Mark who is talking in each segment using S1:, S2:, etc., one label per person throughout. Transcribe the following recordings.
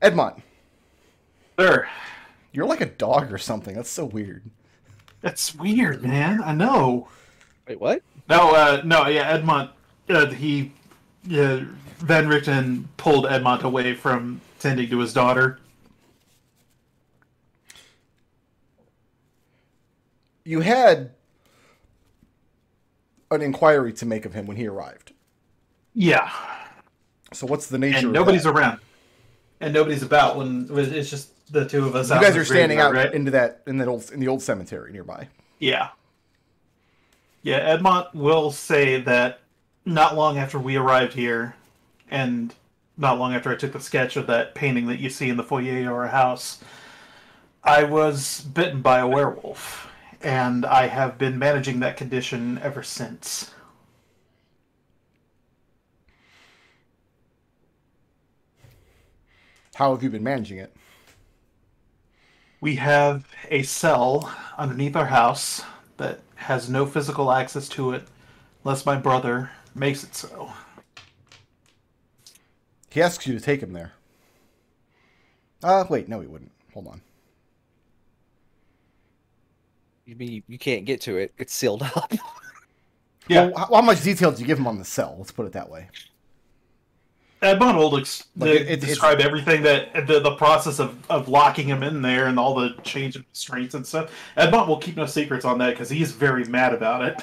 S1: Edmont,
S2: Sir,
S1: you're like a dog or something. That's so weird.
S2: that's weird, man. I know.
S3: Wait, what?
S2: No, yeah, Edmont, he, Van Richten pulled Edmont away from tending to his daughter.
S1: You had an inquiry to make of him when he arrived.
S2: Yeah,
S1: So what's the nature
S2: and
S1: of
S2: nobody's
S1: that?
S2: around, and nobody's about when it's just the two of us.
S1: You
S2: out
S1: guys
S2: in the
S1: are standing out
S2: graveyard, right?
S1: into that in the old cemetery nearby.
S2: Yeah, yeah. Edmont will say that not long after we arrived here, and not long after I took the sketch of that painting that you see in the foyer of our house, I was bitten by a werewolf, and I have been managing that condition ever since.
S1: How have you been managing it?
S2: We have a cell underneath our house that has no physical access to it unless my brother makes it so.
S1: He asks you to take him there. Wait, no, he wouldn't. Hold on.
S3: You mean you can't get to it? It's sealed up.
S2: Yeah,
S1: Well, how much detail did you give him on the cell? Let's put it that way.
S2: Edmont will
S1: It's
S2: describe everything that the process of locking him in there and all the change of constraints and stuff. Edmont will keep no secrets on that because he's very mad about it.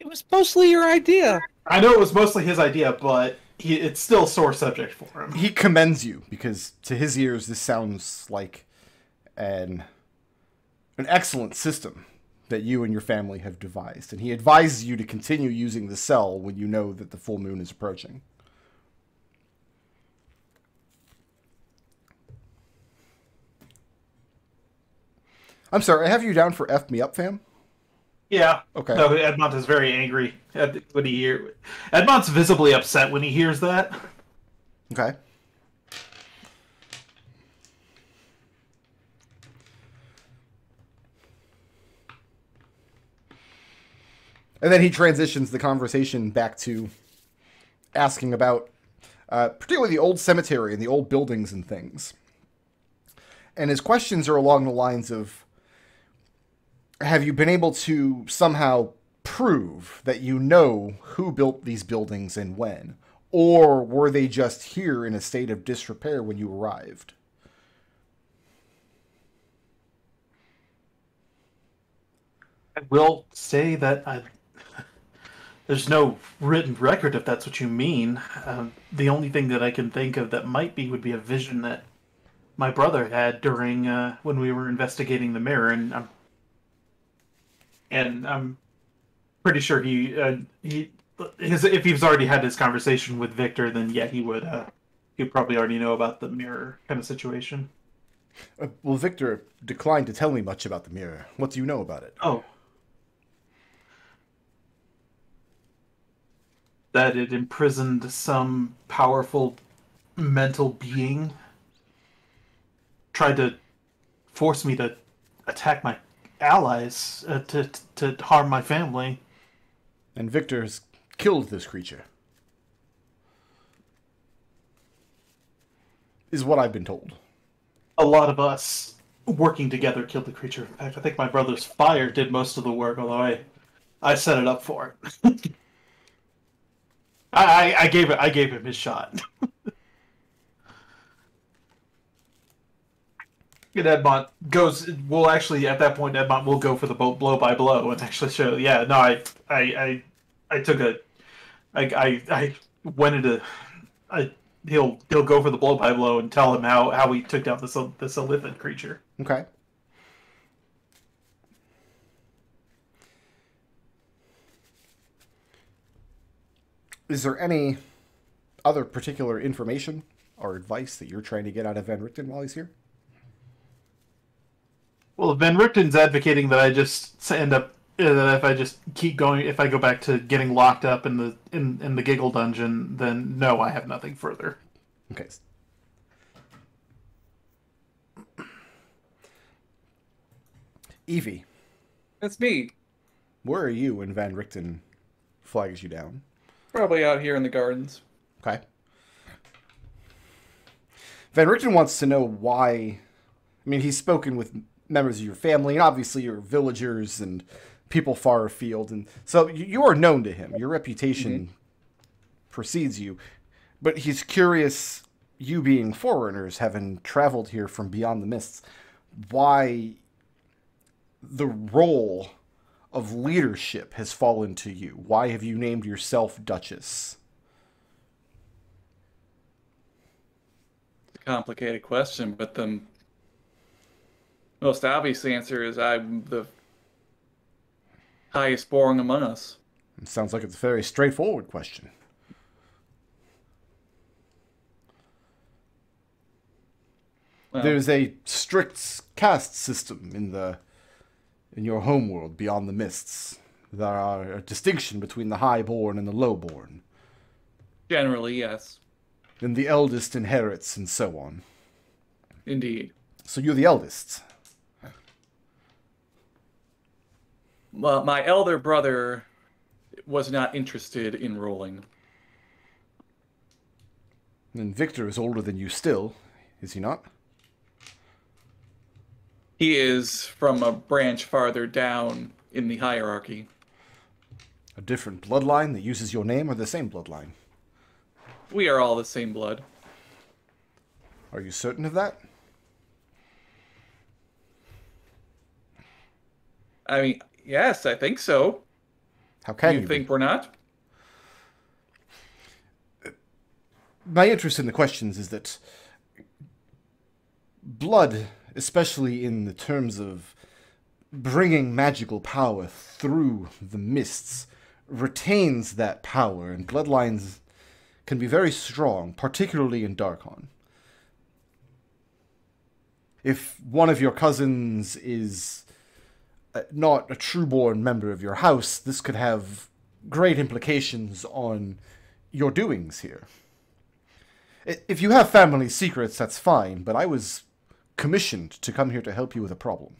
S3: It was mostly your idea.
S2: I know it was mostly his idea, but it's still a sore subject for him.
S1: He commends you because to his ears this sounds like an excellent system that you and your family have devised, and he advises you to continue using the cell when you know that the full moon is approaching. I'm sorry, I have you down for Eff Me Up Fam?
S2: Yeah.
S1: Okay.
S2: No, Edmont is very angry when he hear. Edmont's visibly upset when he hears that.
S1: Okay. And then he transitions the conversation back to asking about particularly the old cemetery and the old buildings and things. And his questions are along the lines of, have you been able to somehow prove that you know who built these buildings and when? Or were they just here in a state of disrepair when you arrived?
S2: I will say that there's no written record, if that's what you mean. The only thing that I can think of that might be would be a vision that my brother had during when we were investigating the mirror, and I'm pretty sure if he's already had this conversation with Victor, then yeah, he'd probably already know about the mirror kind of situation.
S1: Well, Victor declined to tell me much about the mirror. What do you know about it?
S2: Oh, that it imprisoned some powerful mental being, tried to force me to attack my allies, to harm my family.
S1: And Victor has killed this creature, is what I've been told.
S2: A lot of us working together killed the creature. In fact, I think my brother's fire did most of the work, although I set it up for it. I gave him his shot. And Edmont goes. Will actually at that point Edmont will go for the blow by blow and actually show. Yeah, no, I took a. I went into. He'll go for the blow by blow and tell him how he took down this illithid creature.
S1: Okay. Is there any other particular information or advice that you're trying to get out of Van Richten while he's here?
S2: Well, if Van Richten's advocating that I just end up that if I just keep going, if I go back to getting locked up in the Giggle Dungeon, then no, I have nothing further.
S1: Okay. Evie,
S4: That's me.
S1: where are you when Van Richten flags you down?
S4: Probably out here in the gardens.
S1: Okay. Van Richten wants to know why. I mean, he's spoken with members of your family, and obviously your villagers and people far afield, and so you are known to him. Your reputation precedes you, but he's curious, you being foreigners, having traveled here from beyond the mists, why the role of leadership has fallen to you. Why have you named yourself Duchess?
S4: It's a complicated question, but the most obvious answer is I'm the highest born among us.
S1: It sounds like it's a very straightforward question.
S4: Well,
S1: There's a strict caste system in your homeworld beyond the mists. There are a distinction between the highborn and the lowborn.
S4: generally, yes.
S1: And the eldest inherits and so on.
S4: Indeed.
S1: So you're the eldest.
S4: Well, my elder brother was not interested in ruling.
S1: And Victor is older than you still, is he not?
S4: He is from a branch farther down in the hierarchy.
S1: A different bloodline that uses your name, or the same bloodline?
S4: We are all the same blood.
S1: Are you certain of that?
S4: I mean, yes, I think so.
S1: How can
S4: You
S1: you
S4: think
S1: be?
S4: we're not?
S1: My interest in the questions is that blood, especially in the terms of bringing magical power through the mists, retains that power, and bloodlines can be very strong, particularly in Darkon. If one of your cousins is not a true-born member of your house, this could have great implications on your doings here. If you have family secrets, that's fine, but I was commissioned to come here to help you with a problem.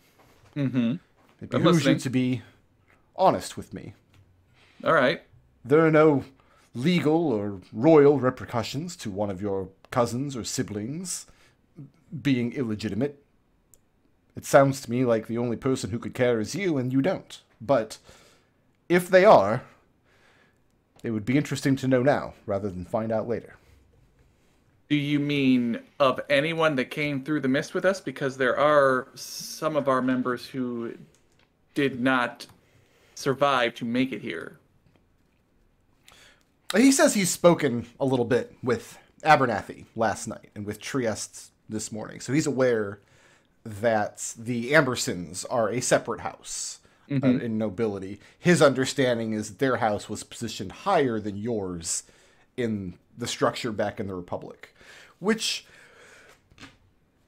S4: Mm-hmm.
S1: It behooves you to be honest with me.
S4: All right.
S1: There are no legal or royal repercussions to one of your cousins or siblings being illegitimate. It sounds to me like the only person who could care is you, and you don't. But if they are, it would be interesting to know now, rather than find out later.
S4: Do you mean of anyone that came through the mist with us? Because there are some of our members who did not survive to make it here.
S1: He says he's spoken a little bit with Abernathy last night and with Trieste this morning. So he's aware that the Ambersons are a separate house in nobility. His understanding is that their house was positioned higher than yours in the structure back in the Republic. Which,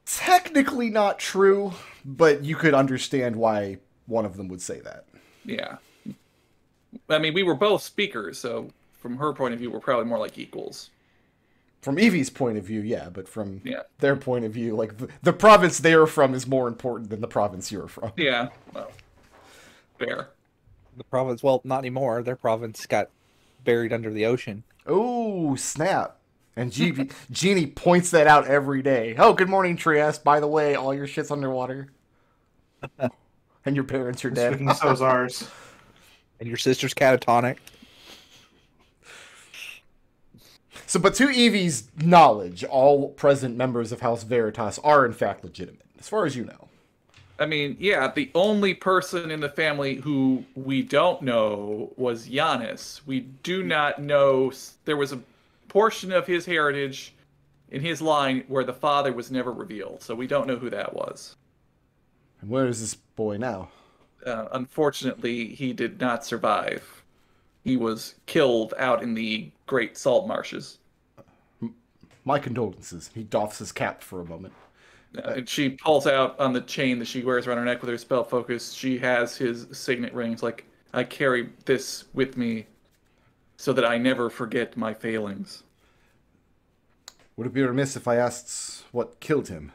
S1: technically not true, but you could understand why one of them would say that.
S4: Yeah. I mean, we were both speakers, so from her point of view, we're probably more like equals.
S1: From Evie's point of view, yeah, but from
S4: Yeah.
S1: their point of view, like, the province they're from is more important than the province you're from.
S4: Yeah, well, fair.
S3: The province, well, not anymore. Their province got buried under the ocean.
S1: Oh, snap. And Jeannie points that out every day. Oh, good morning, Trieste. By the way, all your shit's underwater. And your parents are dead.
S2: And so is ours.
S3: And your sister's catatonic.
S1: So, but to Evie's knowledge, all present members of House Veritas are in fact legitimate, as far as you know.
S4: I mean, yeah, the only person in the family who we don't know was Giannis. We do not know. There was a portion of his heritage in his line where the father was never revealed, so we don't know who that was.
S1: And where is this boy now?
S4: Unfortunately, he did not survive. He was killed out in the Great Salt Marshes.
S1: My condolences. He doffs his cap for a moment.
S4: And she pulls out on the chain that she wears around her neck with her spell focus. She has his signet ring. It's like, I carry this with me so that I never forget my failings.
S1: Would it be remiss if I asked what killed him?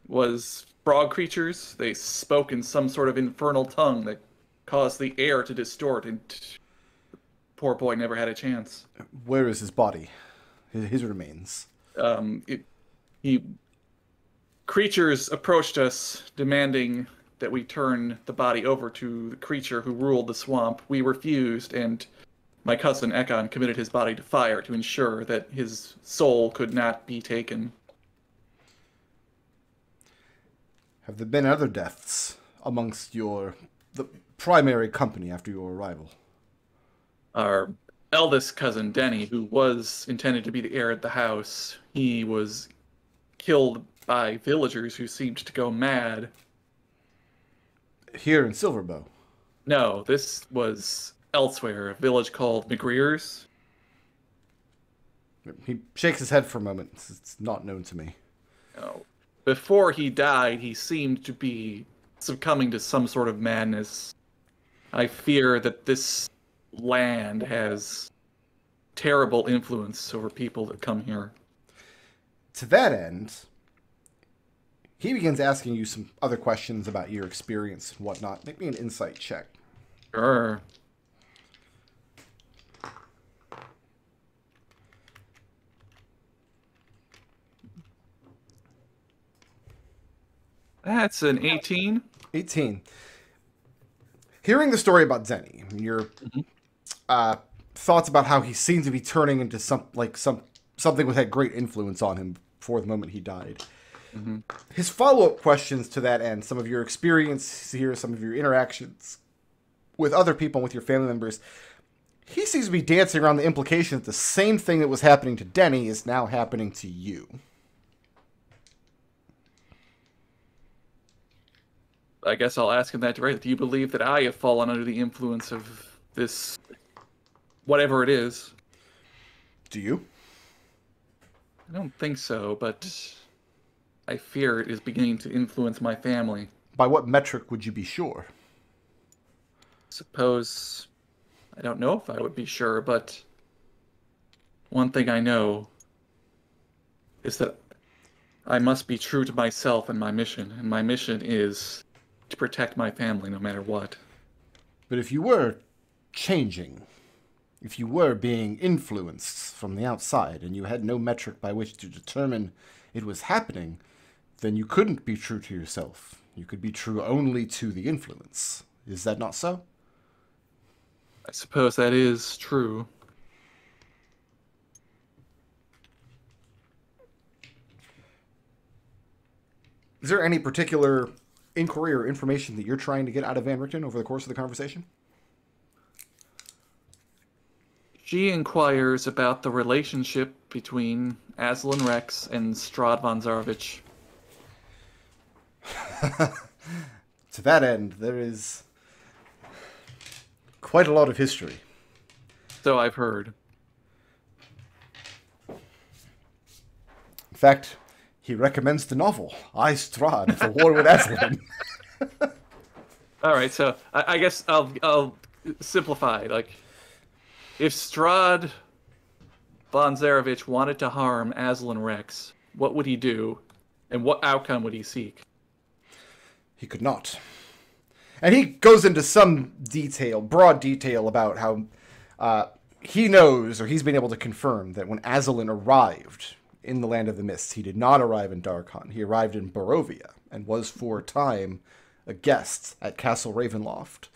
S4: Was frog creatures. They spoke in some sort of infernal tongue that caused the air to distort, and the poor boy never had a chance.
S1: Where is his body? His remains?
S4: Creatures approached us demanding that we turn the body over to the creature who ruled the swamp. We refused, and my cousin Ekon committed his body to fire to ensure that his soul could not be taken.
S1: Have there been other deaths amongst the primary company after your arrival?
S4: Our eldest cousin, Denny, who was intended to be the heir at the house, he was killed by villagers who seemed to go mad.
S1: Here in Silverbow?
S4: No, this was elsewhere, a village called McGreer's.
S1: He shakes his head for a moment. It's not known to me.
S4: No. Before he died, he seemed to be succumbing to some sort of madness. I fear that this land has terrible influence over people that come here.
S1: To that end, he begins asking you some other questions about your experience and whatnot. Make me an insight check.
S4: Sure. That's an 18.
S1: 18. Hearing the story about Zenny, your thoughts about how he seemed to be turning into something that had great influence on him before the moment he died.
S4: Mm-hmm.
S1: His follow-up questions to that end, some of your experience here, some of your interactions with other people and with your family members, he seems to be dancing around the implication that the same thing that was happening to Denny is now happening to you.
S4: I guess I'll ask him that directly. Do you believe that I have fallen under the influence of this, whatever it is?
S1: Do you?
S4: I don't think so, but I fear it is beginning to influence my family.
S1: By what metric would you be sure?
S4: Suppose, I don't know if I would be sure, but one thing I know is that I must be true to myself and my mission is to protect my family no matter what.
S1: But if you were changing, if you were being influenced from the outside and you had no metric by which to determine it was happening, then you couldn't be true to yourself. You could be true only to the influence. Is that not so?
S4: I suppose that is true.
S1: Is there any particular inquiry or information that you're trying to get out of Van Richten over the course of the conversation?
S4: She inquires about the relationship between Aslan Rex and Strahd von Zarovich.
S1: To that end, there is quite a lot of history.
S4: So I've heard.
S1: In fact, he recommends the novel, I, Strahd, The War with Aslan.
S4: All right, so I guess I'll simplify. Like, if Strahd von Zarovich wanted to harm Aslan Rex, what would he do, and what outcome would he seek?
S1: He could not. And he goes into some detail, broad detail, about how he knows, or he's been able to confirm, that when Aslan arrived in the Land of the Mists, he did not arrive in Darkon. He arrived in Barovia, and was for a time a guest at Castle Ravenloft.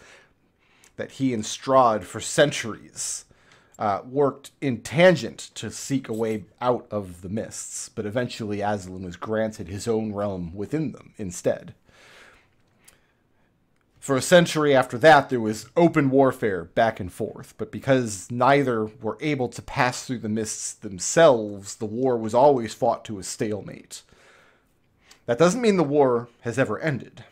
S1: That he and Strahd, for centuries, worked in tangent to seek a way out of the Mists, but eventually Aslan was granted his own realm within them instead. For a century after that, there was open warfare back and forth, but because neither were able to pass through the Mists themselves, the war was always fought to a stalemate. That doesn't mean the war has ever ended.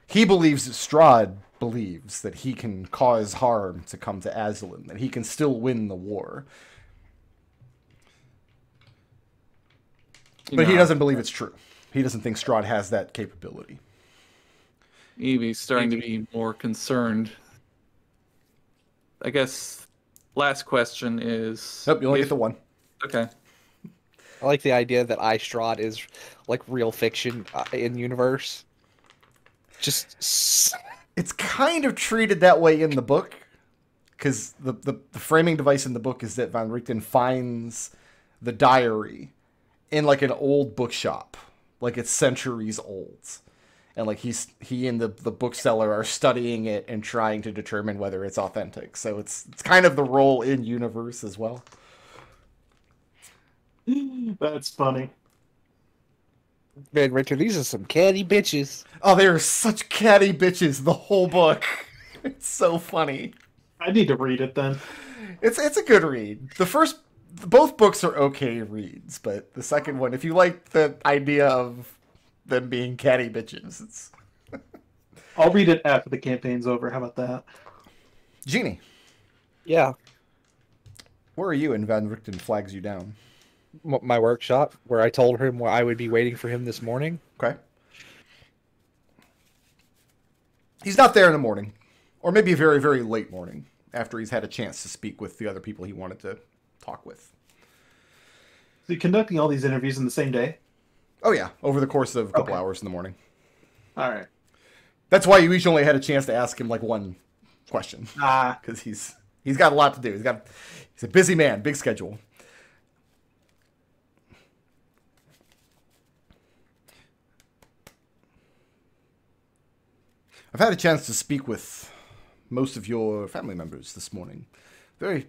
S1: He believes that Strahd believes that he can cause harm to come to Aslan, that he can still win the war. But he doesn't believe it's true. He doesn't think Strahd has that capability.
S4: Evie's starting to be more concerned. I guess last question is...
S1: Nope, you only get the one.
S4: Okay.
S3: I like the idea that Strahd is like real fiction in universe. Just...
S1: It's kind of treated that way in the book, because the framing device in the book is that Van Richten finds the diary in like an old bookshop, like it's centuries old. And like he and the bookseller are studying it and trying to determine whether it's authentic. So it's kind of the role in universe as well.
S2: That's funny.
S3: Man, Richard, these are some catty bitches.
S1: Oh, they are such catty bitches, the whole book. It's so funny.
S2: I need to read it then.
S1: It's a good read. Both books are okay reads, but the second one, if you like the idea of them being catty bitches, it's...
S2: I'll read it after the campaign's over. How about that?
S1: Genie.
S3: Yeah.
S1: Where are you? And Van Richten flags you down.
S3: My workshop, where I told him I would be waiting for him this morning.
S1: Okay. He's not there in the morning. Or maybe a very, very late morning, after he's had a chance to speak with the other people he wanted to talk with.
S2: So you're conducting all these interviews in the same day?
S1: Oh yeah, over the course of a couple hours in the morning.
S2: All right.
S1: That's why you each only had a chance to ask him like one question. Because he's got a lot to do. He's a busy man, big schedule. I've had a chance to speak with most of your family members this morning. Very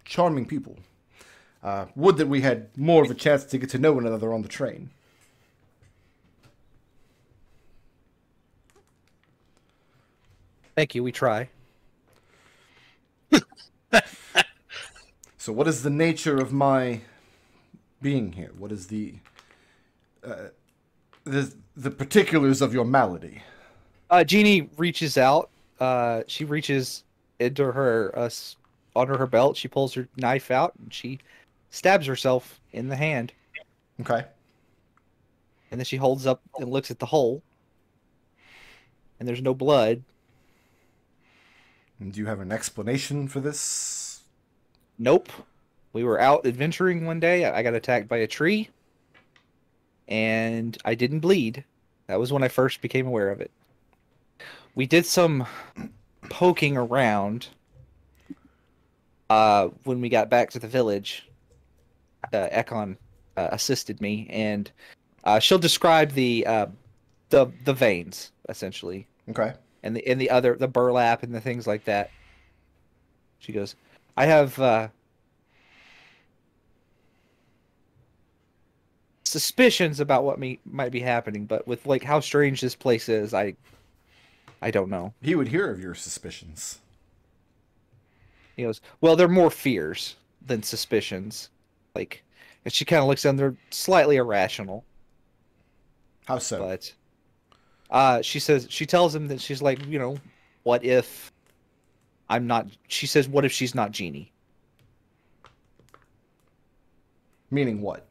S1: charming people. Would that we had more of a chance to get to know one another on the train.
S3: Thank you, we try.
S1: So what is the nature of my being here? What is the particulars of your malady?
S3: Jeannie reaches out. She reaches into her under her belt. She pulls her knife out and she stabs herself in the hand.
S1: Okay.
S3: And then she holds up and looks at the hole. And there's no blood.
S1: And do you have an explanation for this?
S3: Nope. We were out adventuring one day. I got attacked by a tree. And I didn't bleed. That was when I first became aware of it. We did some poking around when we got back to the village. Ekon assisted me, and she'll describe the veins essentially.
S1: Okay.
S3: And the burlap and the things like that. She goes, I have suspicions about what might be happening, but with like how strange this place is, I don't know.
S1: He would hear of your suspicions.
S3: He goes, well, they're more fears than suspicions. Like, and she kind of looks down, they're slightly irrational.
S1: How so?
S3: But she tells him that she's like, what if I'm not, she says, what if she's not Jeannie?
S1: Meaning what?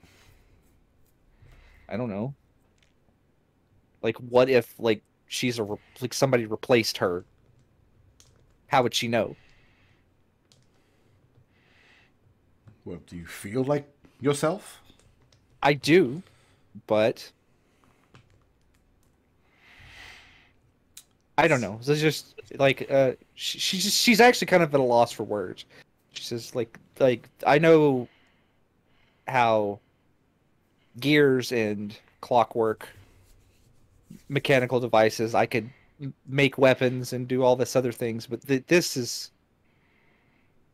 S3: I don't know. Like, what if, like, she's like somebody replaced her? How would she know?
S1: Well, do you feel like yourself?
S3: I do, but I don't know. It's just like she's actually kind of at a loss for words. She says like I know how gears and clockwork, mechanical devices, I could make weapons and do all this other things, but this is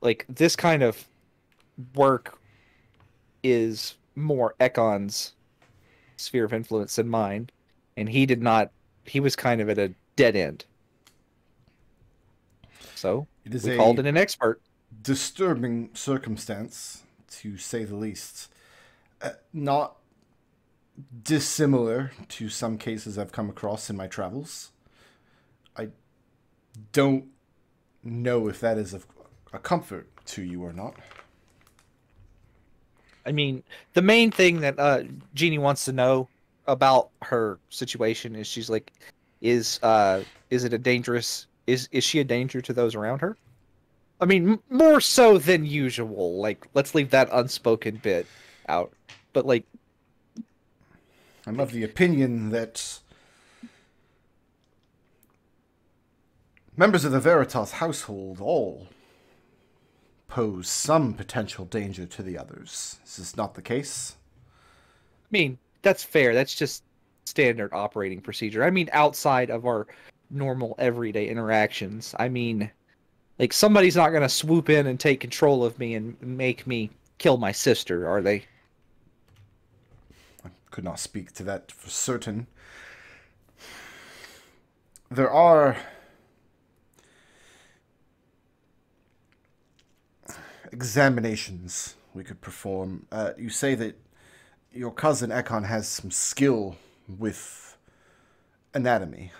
S3: like this kind of work is more Ekon's sphere of influence than mine, and he was kind of at a dead end. So
S1: it is
S3: we called in an expert.
S1: Disturbing circumstance, to say the least. Not dissimilar to some cases I've come across in my travels. I don't know if that is a comfort to you or not.
S3: I mean, the main thing that Jeannie wants to know about her situation is she's like, is it a dangerous? Is she a danger to those around her? I mean, more so than usual. Like, let's leave that unspoken bit out. But like,
S1: I'm of the opinion that members of the Veritas household all pose some potential danger to the others. Is this not the case?
S3: mean, that's fair. That's just standard operating procedure. I mean, outside of our normal everyday interactions. I mean, like, somebody's not going to swoop in and take control of me and make me kill my sister, are they?
S1: I could not speak to that for certain. There are examinations we could perform. You say that your cousin Ekon has some skill with anatomy.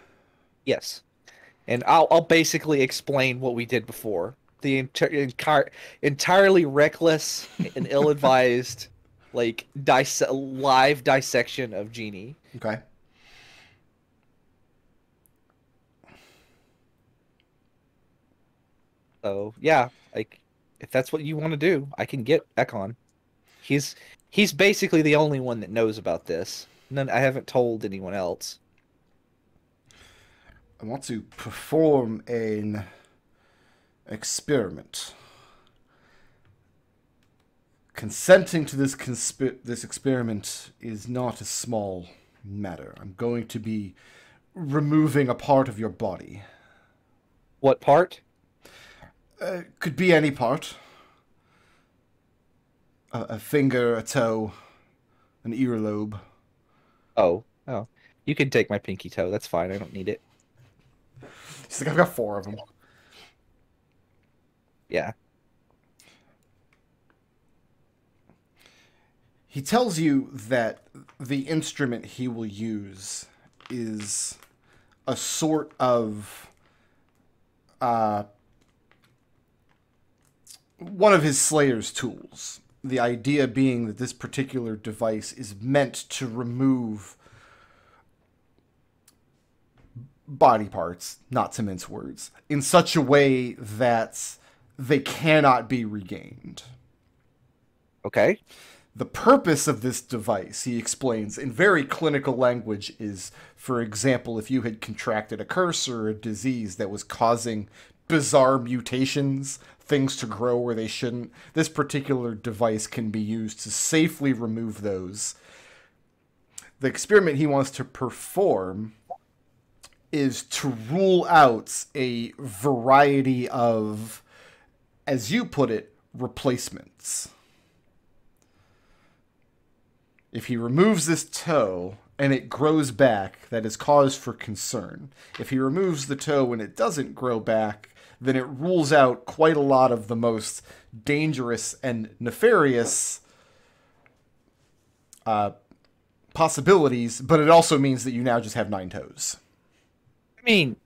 S3: Yes. And I'll basically explain what we did before. The entirely reckless and ill-advised, like, live dissection of Genie.
S1: Okay.
S3: So, yeah, like, if that's what you want to do, I can get Ekon. He's basically the only one that knows about this. I haven't told anyone else.
S1: I want to perform an experiment. Consenting to this experiment is not a small matter. I'm going to be removing a part of your body.
S3: What part?
S1: Could be any part. A finger, a toe, an earlobe.
S3: Oh. You can take my pinky toe. That's fine. I don't need it.
S1: She's like, I've got 4 of them.
S3: Yeah.
S1: He tells you that the instrument he will use is a sort of one of his Slayer's tools. The idea being that this particular device is meant to remove body parts, not to mince words, in such a way that they cannot be regained.
S3: Okay.
S1: The purpose of this device, he explains in very clinical language, is, for example, if you had contracted a curse or a disease that was causing bizarre mutations, things to grow where they shouldn't, this particular device can be used to safely remove those. The experiment he wants to perform is to rule out a variety of, as you put it, replacements. If he removes this toe and it grows back, that is cause for concern. If he removes the toe and it doesn't grow back, then it rules out quite a lot of the most dangerous and nefarious possibilities, but it also means that you now just have 9 toes.
S3: I mean,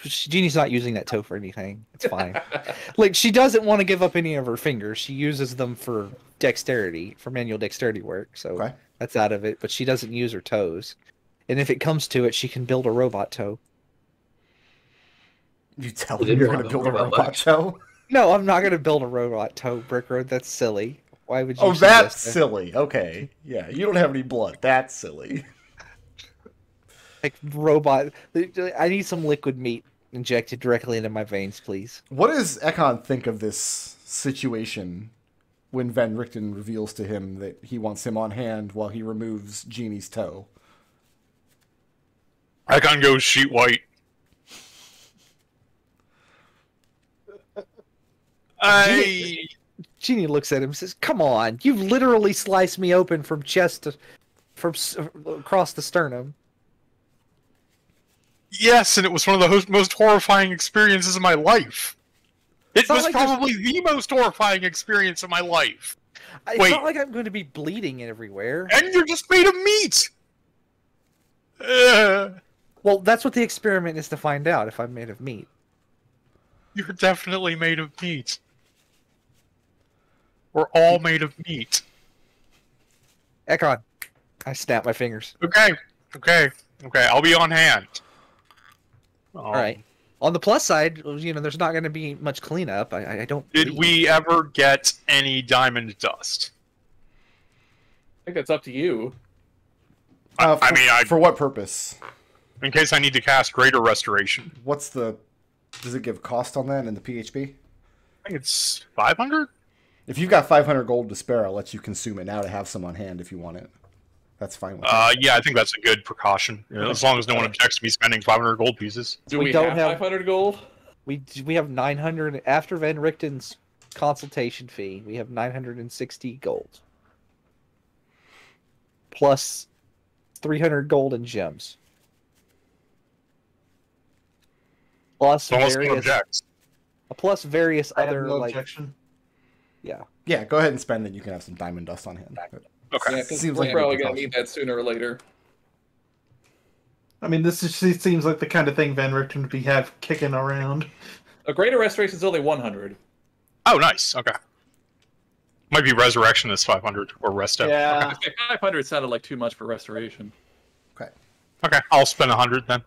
S3: Jeannie's not using that toe for anything. It's fine. Like, she doesn't want to give up any of her fingers. She uses them for dexterity, for manual dexterity work. So
S1: Okay.
S3: That's out of it. But she doesn't use her toes. And if it comes to it, she can build a robot toe.
S1: You tell him you're going to build a robot toe?
S3: No, I'm not going to build a robot toe, Brick Road. That's silly. Why would you?
S1: Oh, that's
S3: suggest that?
S1: silly. Okay. Yeah, you don't have any blood. That's silly.
S3: Like, robot. I need some liquid meat injected directly into my veins, please.
S1: What does Ekon think of this situation when Van Richten reveals to him that he wants him on hand while he removes Jeannie's toe?
S5: Ekon goes sheet white.
S3: Jeannie looks at him and says, "Come on, you've literally sliced me open from chest to, across the sternum."
S5: Yes, and it was one of the most horrifying experiences of my life. It was
S3: like
S5: probably the most horrifying experience of my life.
S3: It's
S5: Wait.
S3: not like I'm going to be bleeding everywhere.
S5: And you're just made of meat!
S3: Well, that's what the experiment is to find out, if I'm made of meat.
S5: You're definitely made of meat. We're all made of meat.
S3: Ekon. I snap my fingers.
S5: Okay, I'll be on hand.
S3: All right. On the plus side, there's not going to be much cleanup. I don't.
S5: Did we ever get any diamond dust?
S4: I think that's up to you.
S1: For what purpose?
S5: In case I need to cast Greater Restoration.
S1: What's the... Does it give cost on that in the PHP?
S5: I think it's 500?
S1: If you've got 500 gold to spare, I'll let you consume it now to have some on hand if you want it. That's fine with me.
S5: Yeah, I think that's a good precaution. You know, as long as no one objects to me spending 500 gold pieces.
S4: Do
S3: We
S4: we,
S3: don't
S4: have
S3: have-
S4: 500 gold?
S3: We have 900 after Van Richten's consultation fee. We have 960 gold, plus 300 gold in gems, plus
S5: Unless no one
S3: various
S5: objects.
S2: I have
S3: other
S2: no
S3: like
S2: objection.
S1: Yeah, go ahead and spend it. You can have some diamond dust on hand.
S5: Okay.
S4: Yeah, because
S1: Seems
S4: we're
S1: like a good
S4: probably going to
S1: precaution.
S4: need that sooner or later.
S2: I mean, this seems like the kind of thing Van Richten would be kicking around.
S4: A greater restoration is only 100.
S5: Oh, nice. Okay. Might be resurrection is 500 or resto.
S2: Yeah.
S4: Okay, 500 sounded like too much for restoration.
S5: Okay, I'll spend 100 then.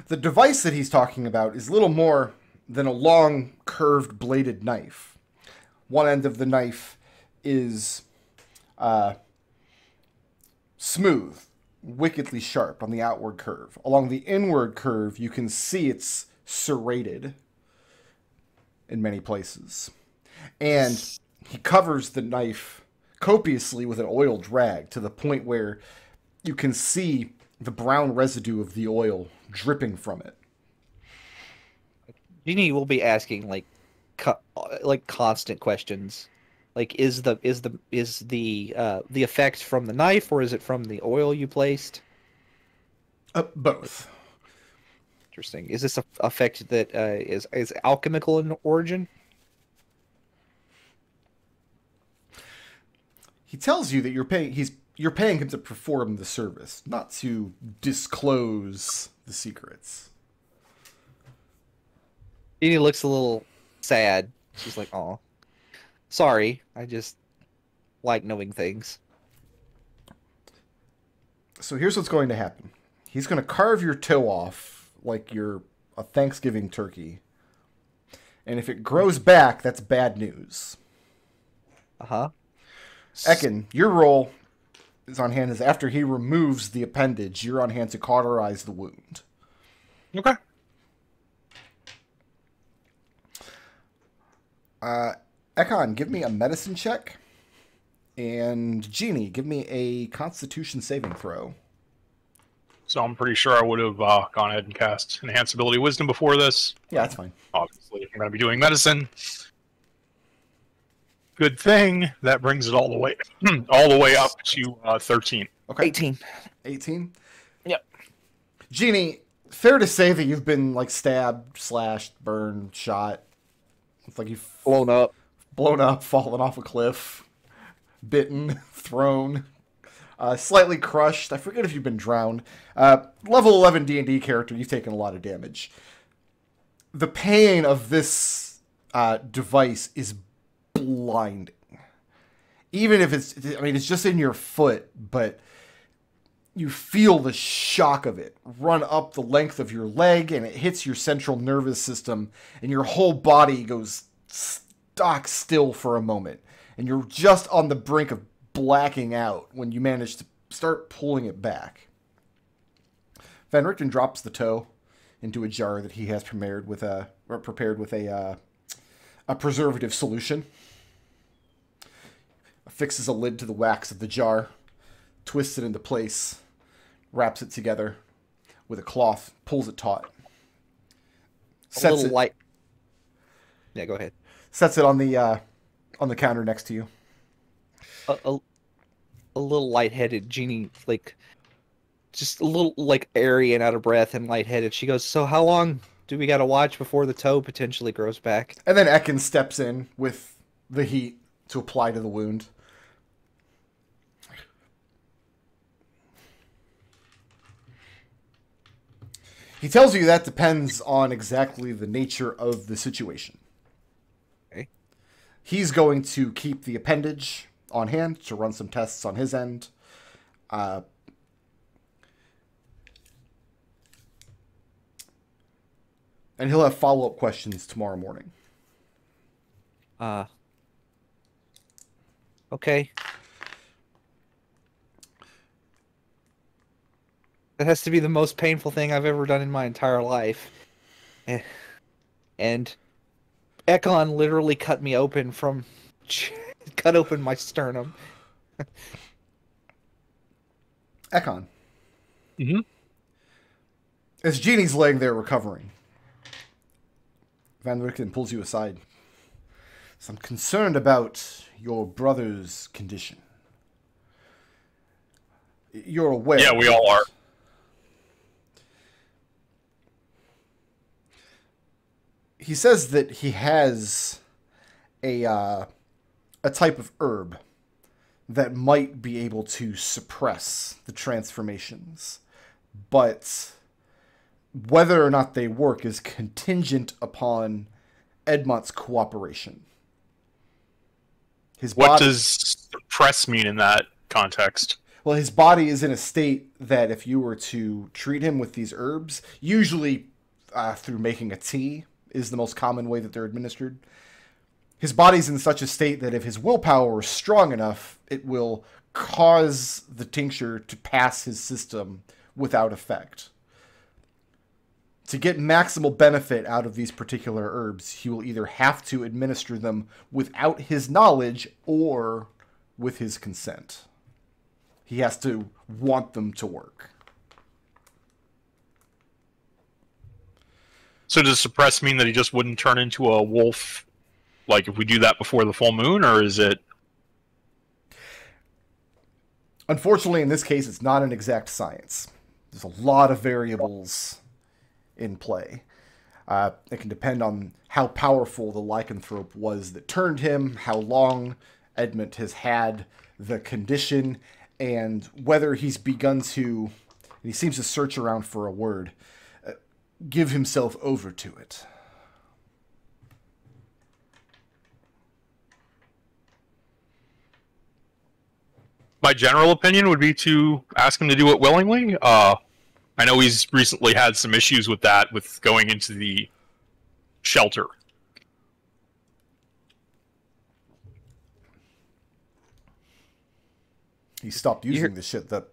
S1: The device that he's talking about is little more than a long, curved bladed knife. One end of the knife is smooth, wickedly sharp on the outward curve. Along the inward curve, you can see it's serrated in many places. And he covers the knife copiously with an oiled rag to the point where you can see the brown residue of the oil dripping from it.
S3: Genie will be asking like constant questions, like is the effect from the knife or is it from the oil you placed?
S1: Both.
S3: Interesting. Is this a effect that is alchemical in origin?
S1: He tells you that you're paying him to perform the service, not to disclose the secrets.
S3: Genie looks a little sad. She's like, "Oh, sorry. I just like knowing things."
S1: So here's what's going to happen. He's going to carve your toe off like you're a Thanksgiving turkey. And if it grows back, that's bad news.
S3: Uh-huh.
S1: Ekon, your role is on hand is after he removes the appendage, you're on hand to cauterize the wound.
S5: Okay.
S1: Ekon, give me a medicine check. And Genie, give me a constitution saving throw.
S5: So I'm pretty sure I would have gone ahead and cast Enhance Ability Wisdom before this.
S1: Yeah, that's fine.
S5: Obviously, if I'm going to be doing medicine. Good thing that brings it all the way up to 13.
S1: Okay.
S3: 18.
S1: 18?
S3: Yep.
S1: Genie, fair to say that you've been like stabbed, slashed, burned, shot. It's like you've
S3: Blown up.
S1: fallen off a cliff, bitten, thrown, slightly crushed. I forget if you've been drowned. Level 11 D&D character, you've taken a lot of damage. The pain of this device is blinding. Even if it's just in your foot, but you feel the shock of it run up the length of your leg, and it hits your central nervous system, and your whole body goes stock still for a moment. And you're just on the brink of blacking out when you manage to start pulling it back. Van Richten drops the toe into a jar that he has prepared with a preservative solution. Fixes a lid to the wax of the jar, twists it into place, wraps it together with a cloth, pulls it taut.
S3: A little light. Yeah, go ahead.
S1: Sets it on the counter next to you.
S3: A little lightheaded. Genie, like, just a little, like, airy and out of breath and lightheaded. She goes, "So how long do we got to watch before the toe potentially grows back?"
S1: And then Ekon steps in with the heat to apply to the wound. He tells you that depends on exactly the nature of the situation.
S3: Okay.
S1: He's going to keep the appendage on hand to run some tests on his end. And he'll have follow-up questions tomorrow morning.
S3: Okay. That has to be the most painful thing I've ever done in my entire life. And Ekon literally cut me open cut open my sternum.
S1: Ekon.
S5: Mm-hmm.
S1: As Jeannie's laying there recovering, Van Richten pulls you aside. So I'm concerned about your brother's condition. You're aware.
S5: Yeah, we all are.
S1: He says that he has a type of herb that might be able to suppress the transformations, but whether or not they work is contingent upon Edmont's cooperation.
S5: What does suppress mean in that context?
S1: Well, his body is in a state that if you were to treat him with these herbs, usually through making a tea is the most common way that they're administered. His body's in such a state that if his willpower is strong enough, it will cause the tincture to pass his system without effect. To get maximal benefit out of these particular herbs, he will either have to administer them without his knowledge or with his consent. He has to want them to work.
S5: So does suppress mean that he just wouldn't turn into a wolf, like if we do that before the full moon, or is it...
S1: Unfortunately, in this case, it's not an exact science. There's a lot of variables in play. It can depend on how powerful the lycanthrope was that turned him, how long Edmont has had the condition, and whether he's begun to, and he seems to search around for a word, give himself over to it.
S5: My general opinion would be to ask him to do it willingly. I know he's recently had some issues with that, with going into the shelter.
S1: He stopped using the shit that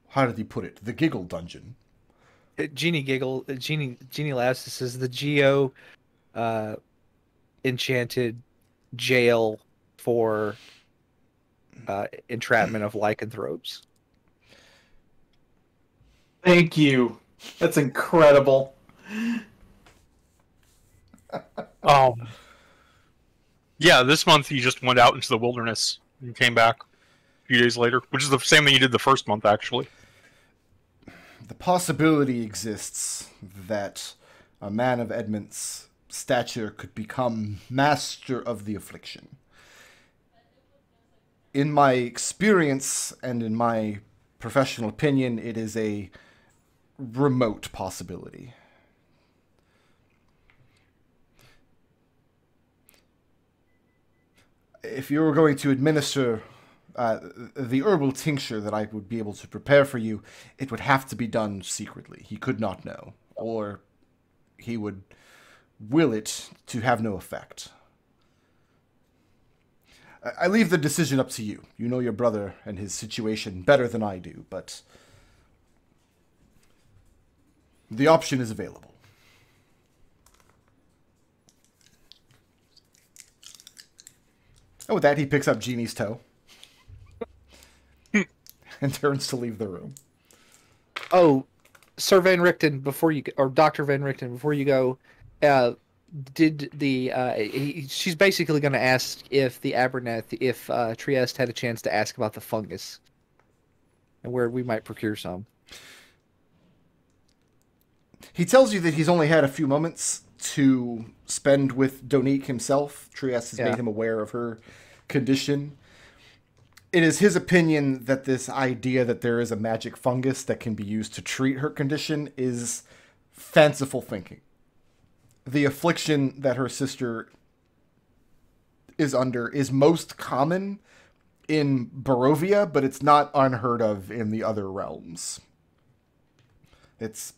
S1: how did he put it? The giggle dungeon.
S3: Genie laughs. This is the Geo enchanted jail for entrapment of lycanthropes.
S2: Thank you. That's incredible.
S5: Yeah, this month he just went out into the wilderness and came back a few days later, which is the same thing he did the first month, actually.
S1: The possibility exists that a man of Edmont's stature could become master of the affliction. In my experience and in my professional opinion, it is a remote possibility. If you were going to administer the herbal tincture that I would be able to prepare for you, it would have to be done secretly. He could not know, or he would will it to have no effect. I leave the decision up to you. You know your brother and his situation better than I do, but the option is available. And with that, he picks up Jeannie's toe and turns to leave the room.
S3: Oh, Sir Van Richten, before you or Dr. Van Richten, before you go, did the she's basically going to ask if the Aberneth, if Trieste had a chance to ask about the fungus and where we might procure some.
S1: He tells you that he's only had a few moments to spend with Donique himself. Trieste has made him aware of her condition. It is his opinion that this idea that there is a magic fungus that can be used to treat her condition is fanciful thinking. The affliction that her sister is under is most common in Barovia, but it's not unheard of in the other realms. It's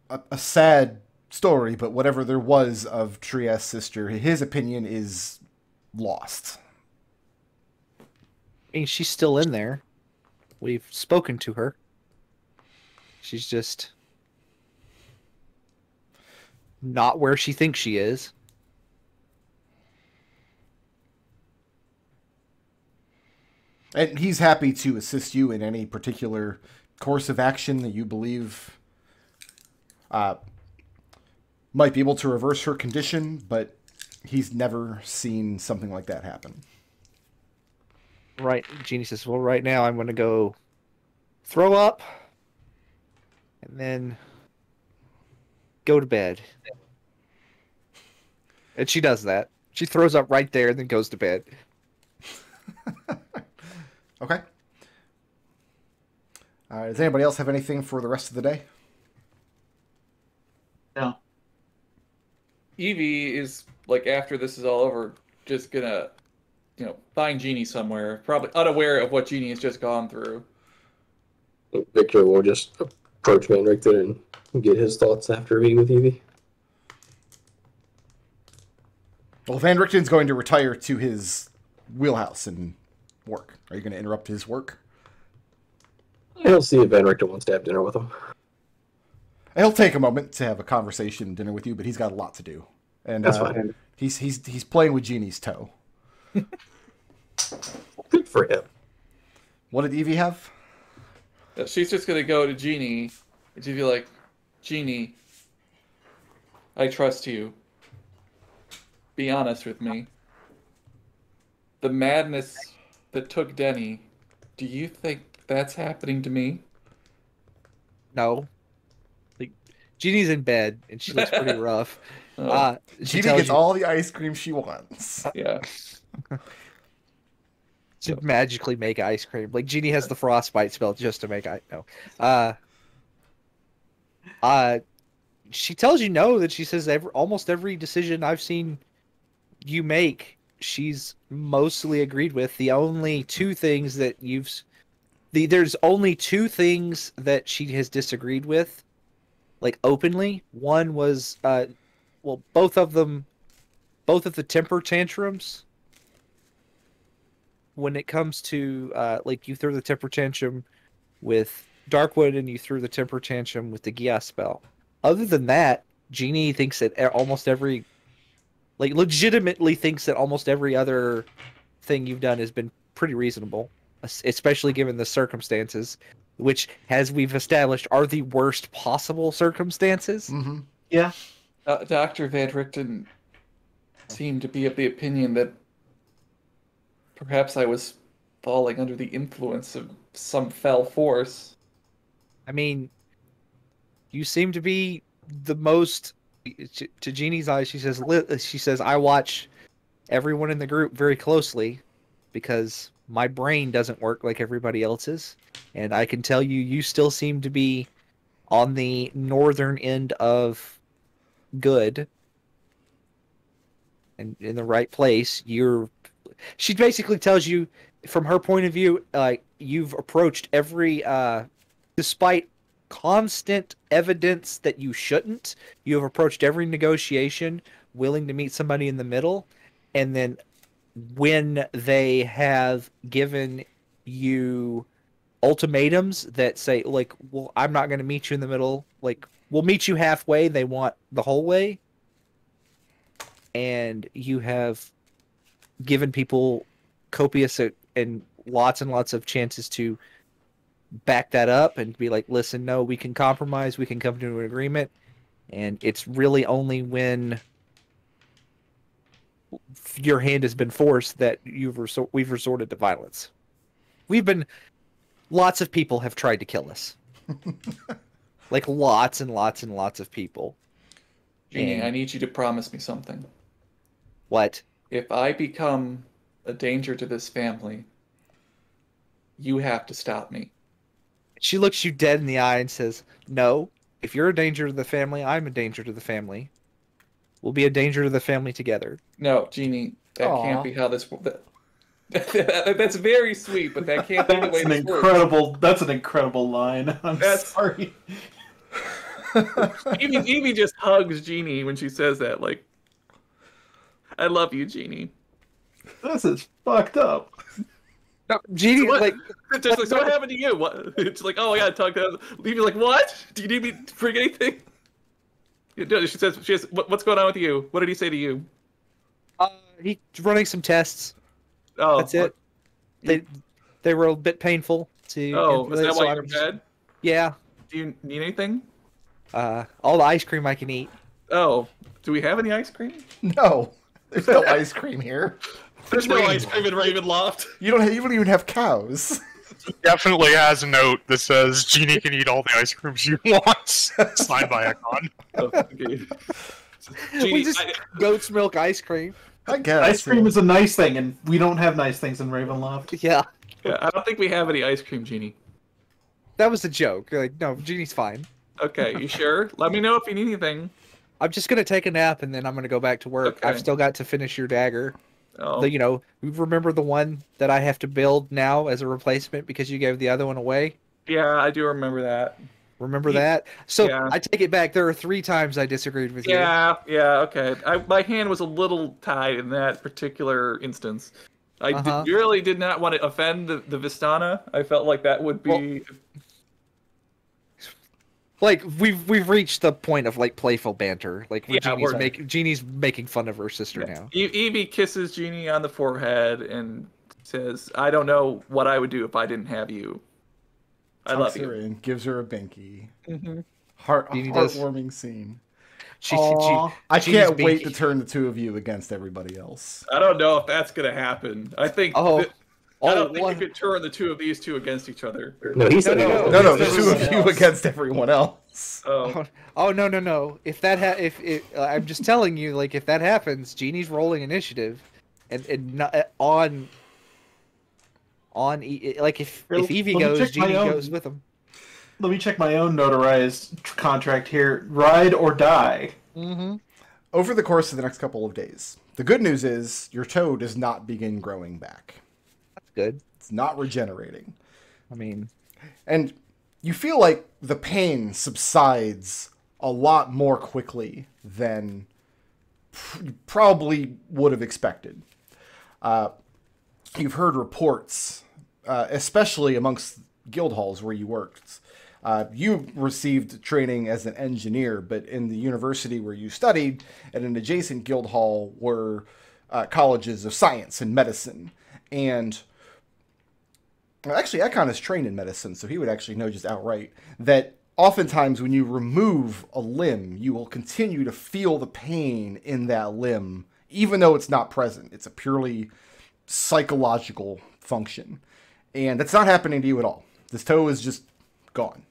S1: a sad story, but whatever there was of Trieste's sister, his opinion is lost.
S3: I mean, she's still in there. We've spoken to her. She's just not where she thinks she is.
S1: And he's happy to assist you in any particular course of action that you believe might be able to reverse her condition, but he's never seen something like that happen.
S3: Right, Jeannie says, well, right now I'm going to go throw up and then go to bed. And she does that. She throws up right there and then goes to bed.
S1: Okay. Does anybody else have anything for the rest of the day?
S2: No.
S4: Evie is, like, after this is all over, just gonna, find Jeannie somewhere, probably unaware of what Jeannie has just gone through.
S6: Victor will just approach Van Richten and get his thoughts after meeting with Evie.
S1: Well, Van Richten's going to retire to his wheelhouse and work. Are you going to interrupt his work?
S6: He'll see if Van Richten wants to have dinner with him.
S1: He'll take a moment to have a conversation, dinner with you, but he's got a lot to do. And
S6: That's fine.
S1: He's playing with Jeannie's toe.
S6: Good for him.
S1: What did Evie have?
S4: She's just gonna go to Jeannie and she'd be like, Jeannie, I trust you. Be honest with me. The madness that took Denny, do you think that's happening to me?
S3: No. Like, Jeannie's in bed and she looks pretty rough.
S4: Oh.
S1: Jeannie gets all the ice cream she wants.
S4: Yeah.
S3: To magically make ice cream. Like, Jeannie has the frostbite spell just to make she tells you no, that she says almost every decision I've seen you make, she's mostly agreed with. The only two things that there's only two things that she has disagreed with, like, openly. One was, both of the temper tantrums. When it comes to, you threw the temper tantrum with Darkwood and you threw the temper tantrum with the Gia spell. Other than that, Jeannie thinks that legitimately thinks that almost every other thing you've done has been pretty reasonable, especially given the circumstances, which, as we've established, are the worst possible circumstances.
S1: Mm-hmm.
S2: Yeah.
S4: Dr. Van Richten seemed to be of the opinion that perhaps I was falling under the influence of some fell force.
S3: I mean, you seem to be the most... To Jeannie's eyes, she says, I watch everyone in the group very closely because my brain doesn't work like everybody else's. And I can tell you still seem to be on the northern end of good and in the right place. She basically tells you, from her point of view, you've approached every, despite constant evidence that you shouldn't, you have approached every negotiation willing to meet somebody in the middle. And then when they have given you ultimatums that say, like, well, I'm not going to meet you in the middle, like, we'll meet you halfway, they want the whole way. And you have given people copious and lots of chances to back that up and be like, listen, no, we can compromise, we can come to an agreement. And it's really only when your hand has been forced that we've resorted to violence. Lots of people have tried to kill us. Like, lots and lots and lots of people.
S4: Jeannie, I need you to promise me something.
S3: What?
S4: If I become a danger to this family, you have to stop me.
S3: She looks you dead in the eye and says, no, if you're a danger to the family, I'm a danger to the family. We'll be a danger to the family together.
S4: No, Jeannie, that can't be how this... That's very sweet, but that can't be the way this works.
S2: That's an incredible line. I'm sorry.
S4: Evie just hugs Jeannie when she says that, like, I love you, Jeannie.
S2: This is fucked up.
S3: No, Jeannie,
S4: so what happened to you? What? It's like, oh, I gotta talk to Evie's like, what? Do you need me to bring anything? She says, what's going on with you? What did he say to you?
S3: He's running some tests.
S4: Oh,
S3: that's it. They were a bit painful to.
S4: Oh, is that
S3: so
S4: why you're
S3: I'm
S4: in bed?
S3: Yeah.
S4: Do you need anything?
S3: All the ice cream I can eat.
S4: Oh, do we have any ice cream?
S1: No, there's no ice cream here.
S4: There's no ice cream in Ravenloft.
S1: You don't even have cows.
S5: He definitely has a note that says Jeannie can eat all the ice cream she wants. Signed by Ekon.
S4: Oh, okay.
S3: We just goat's milk ice cream.
S1: I guess
S2: Ice cream is a nice thing, and we don't have nice things in Ravenloft.
S3: Yeah.
S4: Yeah, I don't think we have any ice cream, Jeannie.
S3: That was a joke. Like, no, Jeannie's fine.
S4: Okay, you sure? Let me know if you need anything.
S3: I'm just gonna take a nap and then I'm gonna go back to work.
S4: Okay.
S3: I've still got to finish your dagger.
S4: Oh.
S3: You know, remember the one that I have to build now as a replacement because you gave the other one away?
S4: Yeah, I do remember that.
S3: Remember that? So
S4: Yeah.
S3: I take it back. There are 3 times I disagreed with you.
S4: Yeah, okay. My hand was a little tied in that particular instance. I really did not want to offend the Vistana. I felt like that would be...
S3: Like we've reached the point of like playful banter. Like where
S4: Yeah,
S3: Jeannie's making fun of her sister now.
S4: Evie kisses Jeannie on the forehead and says, "I don't know what I would do if I didn't have you. I love you."
S1: And gives her a binky.
S3: Mm-hmm.
S1: Heartwarming scene. I
S3: Jeannie's
S1: can't wait
S3: binky.
S1: to turn the two of you against everybody else.
S4: I don't know if that's gonna happen. I think. I don't think you could turn the two of these two against each other.
S6: No, he said
S1: No, the two of you against everyone else.
S4: Oh,
S3: no. If I'm just telling you, like if that happens, Jeannie's rolling initiative, and not, like if Evie goes, Jeannie goes with him.
S2: Let me check my own notarized contract here. Ride or die.
S3: Mm-hmm.
S1: Over the course of the next couple of days, the good news is your toe does not begin growing back.
S3: That's good.
S1: It's not regenerating.
S3: I mean,
S1: and you feel like the pain subsides a lot more quickly than you probably would have expected. You've heard reports, especially amongst guild halls where you worked. You received training as an engineer, but in the university where you studied, at an adjacent guild hall were colleges of science and medicine. And actually, Ekon is trained in medicine, so he would actually know just outright that oftentimes when you remove a limb, you will continue to feel the pain in that limb, even though it's not present. It's a purely psychological function. And that's not happening to you at all. This toe is just gone.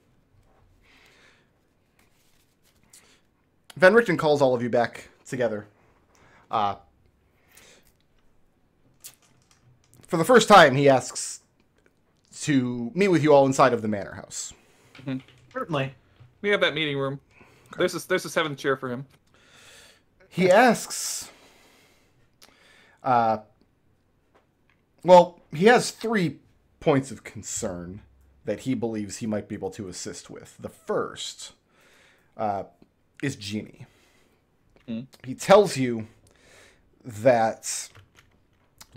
S1: Van Richten calls all of you back together. For the first time, he asks to meet with you all inside of the manor house.
S4: Mm-hmm.
S2: Certainly.
S4: We have that meeting room. Okay. There's a 7th chair for him.
S1: He asks... well, he has 3 points of concern that he believes he might be able to assist with. The first is Jeannie.
S4: Mm.
S1: He tells you that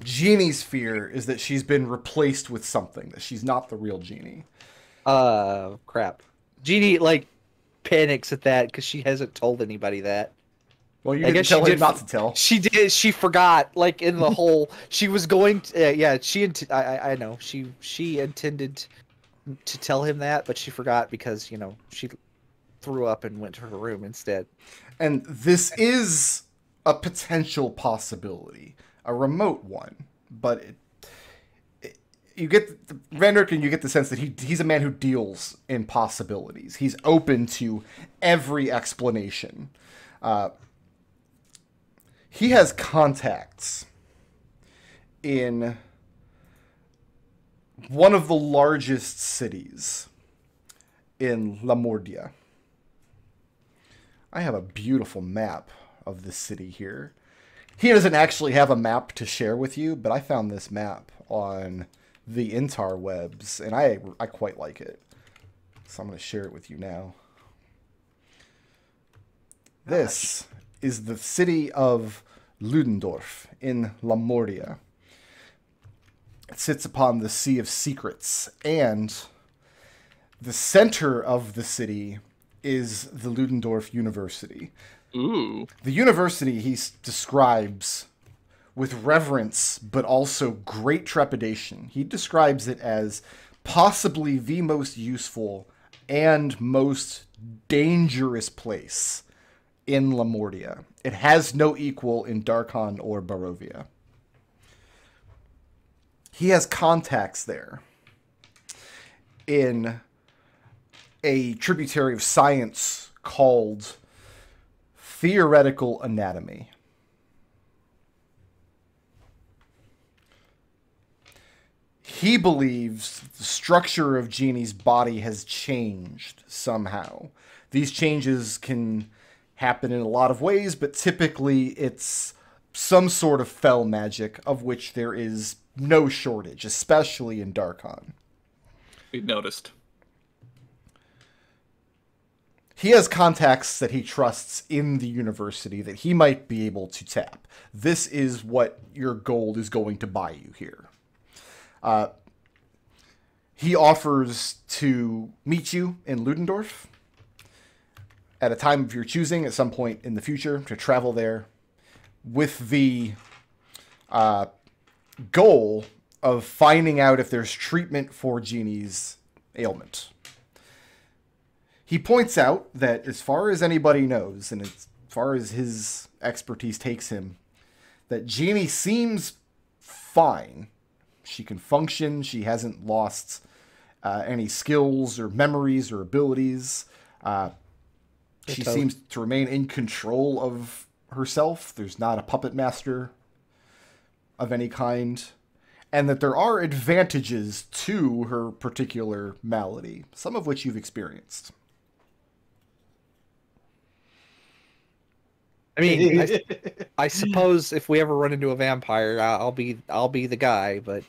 S1: Jeannie's fear is that she's been replaced with something, that she's not the real Jeannie.
S3: Crap. Jeannie, like, panics at that because she hasn't told anybody that.
S1: Well, you didn't tell him not to tell.
S3: She did. She forgot. Like in the whole, she was going. To, yeah, I know. She intended to tell him that, but she forgot because she threw up and went to her room instead. And
S1: this is a potential possibility, a remote one, but you get Van Richten, you get the sense that he's a man who deals in possibilities. He's open to every explanation. He has contacts in one of the largest cities in Lamordia. I have a beautiful map of this city here. He doesn't actually have a map to share with you, but I found this map on the interwebs, and I quite like it. So I'm going to share it with you now. This is the city of Ludendorff in Lamordia. It sits upon the Sea of Secrets, and the center of the city is the Ludendorff University.
S4: Ooh.
S1: The university he describes with reverence, but also great trepidation. He describes it as possibly the most useful and most dangerous place in Lamortia. It has no equal in Darkon or Barovia. He has contacts there in a tributary of science called theoretical anatomy. He believes the structure of Jeannie's body has changed somehow. These changes can happen in a lot of ways, but typically it's some sort of fell magic, of which there is no shortage, especially in Darkon.
S4: We noticed.
S1: He has contacts that he trusts in the university that he might be able to tap. This is what your gold is going to buy you here. He offers to meet you in Ludendorff at a time of your choosing at some point in the future to travel there with the goal of finding out if there's treatment for Jeannie's ailment. He points out that as far as anybody knows, and as far as his expertise takes him, that Jeannie seems fine. She can function. She hasn't lost any skills or memories or abilities. She seems to remain in control of herself. There's not a puppet master of any kind. And that there are advantages to her particular malady, some of which you've experienced.
S3: I mean, I suppose if we ever run into a vampire, I'll be the guy, but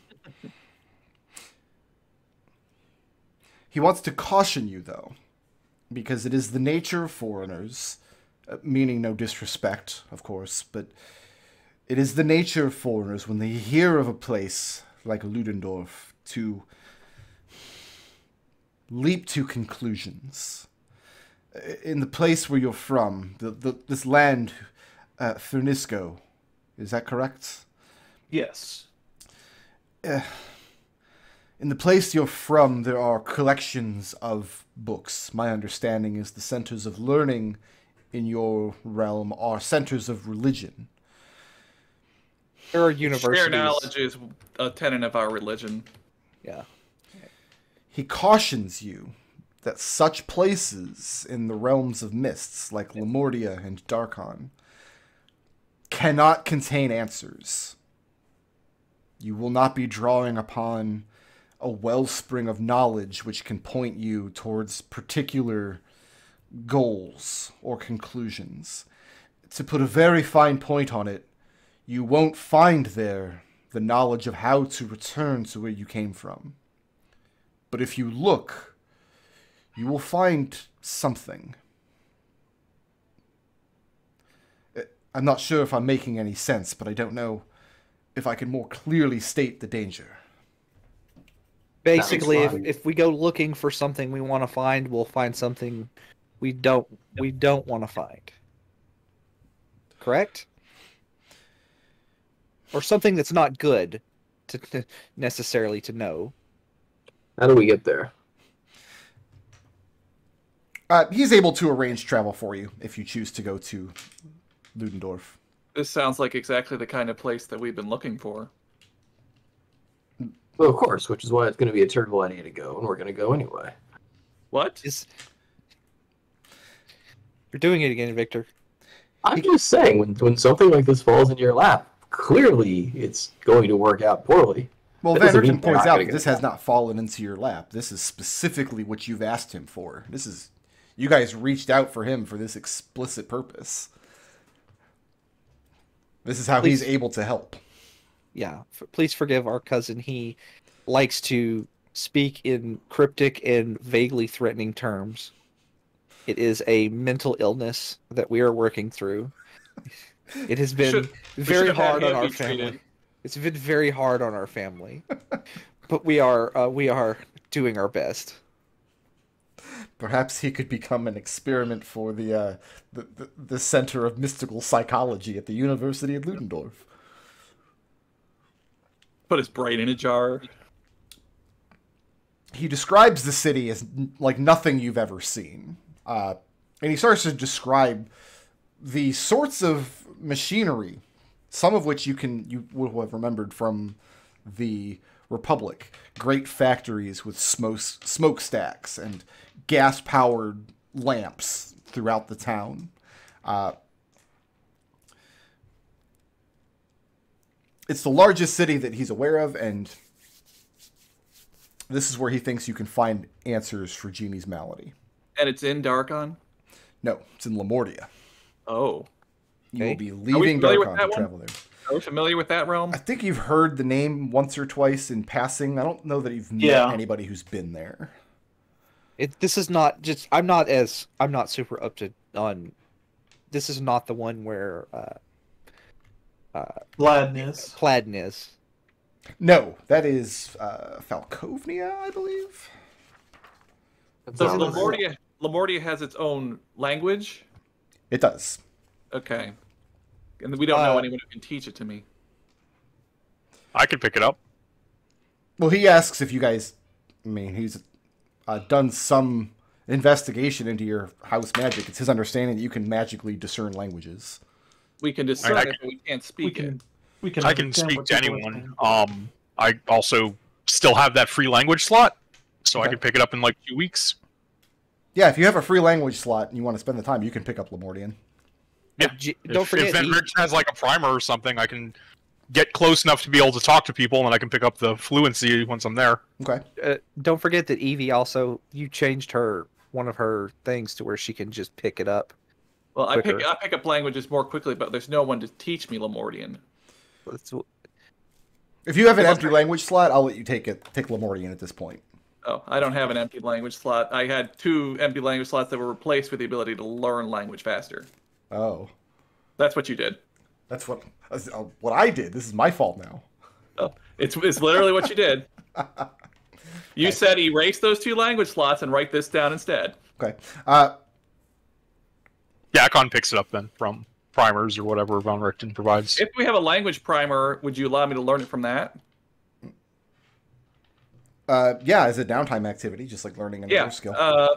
S1: he wants to caution you, though, because it is the nature of foreigners, meaning no disrespect, of course, but it is the nature of foreigners when they hear of a place like Ludendorff to leap to conclusions. In the place where you're from, this land, Fernisco, is that correct?
S2: Yes.
S1: In the place you're from, there are collections of books. My understanding is the centers of learning in your realm are centers of religion.
S3: there are universities.
S4: Shared knowledge is a tenet of our religion.
S3: Yeah.
S1: He cautions you that such places in the realms of mists, like Lamortia and Darkon, cannot contain answers. You will not be drawing upon a wellspring of knowledge which can point you towards particular goals or conclusions. To put a very fine point on it, you won't find there the knowledge of how to return to where you came from. But if you look, you will find something. I'm not sure if I'm making any sense, but I don't know if I can more clearly state the danger.
S3: Basically, if we go looking for something we want to find, we'll find something we don't want to find. Correct? Or something that's not good to necessarily to know.
S6: How do we get there?
S1: He's able to arrange travel for you if you choose to go to Ludendorff.
S4: This sounds like exactly the kind of place that we've been looking for.
S6: Well, of course, which is why it's going to be a terrible idea to go, and we're going to go anyway.
S4: What?
S3: You're doing it again, Victor.
S6: I'm just saying, when something like this falls into your lap, clearly it's going to work out poorly.
S1: Well,
S6: That
S1: Van
S6: doesn't mean
S1: Herten
S6: they're
S1: points
S6: not
S1: out
S6: gonna
S1: that
S6: get
S1: this
S6: it
S1: has
S6: done.
S1: not fallen into your lap. This is specifically what you've asked him for. You guys reached out for him for this explicit purpose. This is how he's able to help.
S3: Yeah, please forgive our cousin. He likes to speak in cryptic and vaguely threatening terms. It is a mental illness that we are working through. It has been very hard on our family. It's been very hard on our family, but we are doing our best.
S1: Perhaps he could become an experiment for the Center of Mystical Psychology at the University of Ludendorff.
S4: Put his brain in a jar.
S1: He describes the city as like nothing you've ever seen. And he starts to describe the sorts of machinery, some of which you will have remembered from the Republic. Great factories with smokestacks and gas-powered lamps throughout the town. It's the largest city that he's aware of, and this is where he thinks you can find answers for Jeannie's malady.
S4: And it's in Darkon?
S1: No, it's in Lamortia.
S4: Oh.
S1: You will be
S4: Are we
S1: leaving
S4: familiar with
S1: Darkon
S4: that
S1: to
S4: one?
S1: travel there.
S4: Are we familiar with that realm?
S1: I think you've heard the name once or twice in passing. I don't know that you've met
S2: Yeah.
S1: anybody who's been there.
S3: This is not just. I'm not super up to on. This is not the one where
S2: Gladness.
S3: Pladen is.
S1: No, that is Falkovnia, I believe.
S4: So
S6: Sounds-
S4: Lamortia has its own language?
S1: It does.
S4: Okay. And we don't know anyone who can teach it to me.
S5: I could pick it up.
S1: Well, he asks if you guys. I mean, he's done some investigation into your house magic. It's his understanding that you can magically discern languages.
S4: We can discern
S5: I
S4: it, but we can't speak it.
S2: We can
S5: I can
S2: understand
S5: speak
S2: what
S5: to
S2: people are
S5: anyone.
S2: saying.
S5: I also still have that free language slot, so I
S1: Okay.
S5: could pick it up in like 2 weeks.
S1: Yeah, if you have a free language slot and you want to spend the time, you can pick up Lamortian.
S5: Yeah.
S3: Don't forget.
S5: If Van Rich has like a primer or something, I can get close enough to be able to talk to people, and I can pick up the fluency once I'm there.
S1: Okay.
S3: Don't forget that Evie also. You changed one of her things to where she can just pick it up.
S4: Well, I
S3: quicker.
S4: pick up languages more quickly, but there's no one to teach me Lamortian.
S1: If you have an empty language slot, I'll let you take Lamortian at this point.
S4: Oh, I don't have an empty language slot. I had 2 empty language slots that were replaced with the ability to learn language faster.
S1: Oh,
S4: That's what you did.
S1: that's what I did. This is my fault now.
S4: Oh, it's literally what you did. You said erase those 2 language slots and write this down instead.
S1: Okay.
S5: Yeah, Ekon picks it up then from primers or whatever Von Richten provides.
S4: If we have a language primer, would you allow me to learn it from that?
S1: Yeah, as a downtime activity, just like learning another skill.